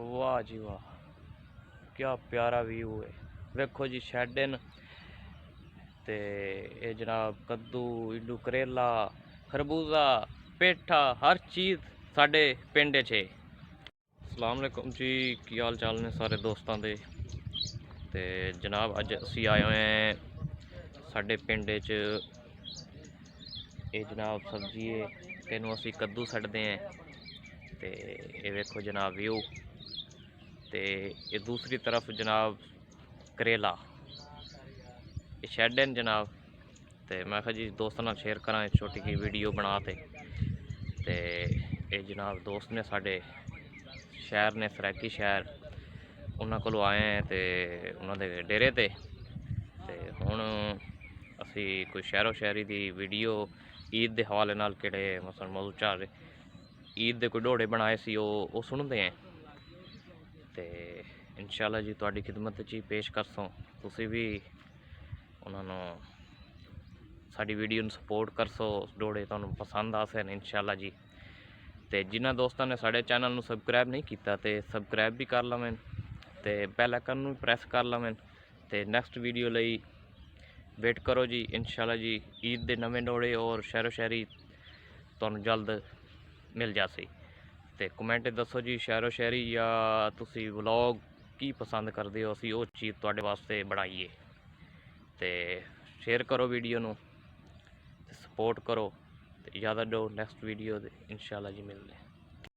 वाह जी वाह, क्या प्यारा व्यू है। वेखो जी शैडन ते ये जनाब कद्दू इडू करेला खरबूजा पेठा हर चीज़ साडे पिंड च है। अस्सलाम वालेकुम जी, की हाल चाल ने सारे दोस्तों के। ते जनाब अज असी आए हुए हैं साडे पिंड च। ये जनाब सब्जी है, तेनों असी कद्दू सटते हैं। ते ये वेखो जनाब व्यू, ते ये दूसरी तरफ जनाब करेला, ये शैड हैं जनाब। ते मैं कहा जी दोस्तों नाल शेयर करा छोटी की वीडियो बना ते ये जनाब दोस्त ने साढ़े शहर ने सरैकी शहर, उन्होंने को आए हैं तो उन्होंने डेरे ते हुण असी कोई शहरों शहरी की वीडियो ईद के हवाले नाल किहड़े मसलन मौजू चाल ईद के कोई डोड़े बनाए सी वो सुनते हैं। तो इंशाअल्लाह जी तुहाडी खिदमत च पेश करसों, तुसी भी उन्होंने साड़ी वीडियो सपोर्ट करसो, डोड़े तुहानू पसंद आ सन इंशाअल्लाह जी। तो जिन्होंने दोस्तों ने साढ़े चैनल में सबसक्राइब नहीं किया तो सबसक्राइब भी कर लवें, तो बेल आइकन भी प्रेस कर लवें। तो नैक्सट वीडियो लई वेट करो जी इंशाअल्लाह जी। ईद के नवे डोड़े और शहरों शहरी तुहानू जल्द मिल जासी। तो कमेंट दसो जी शहरों शहरी या तुसी व्लॉग की पसंद करते हो, असी वो चीज़ तुहाडे वास्ते बनाईए। तो शेयर करो वीडियो नू, सपोर्ट करो, तो इजाज़त दो नैक्सट वीडियो इंशाअल्लाह जी मिलने।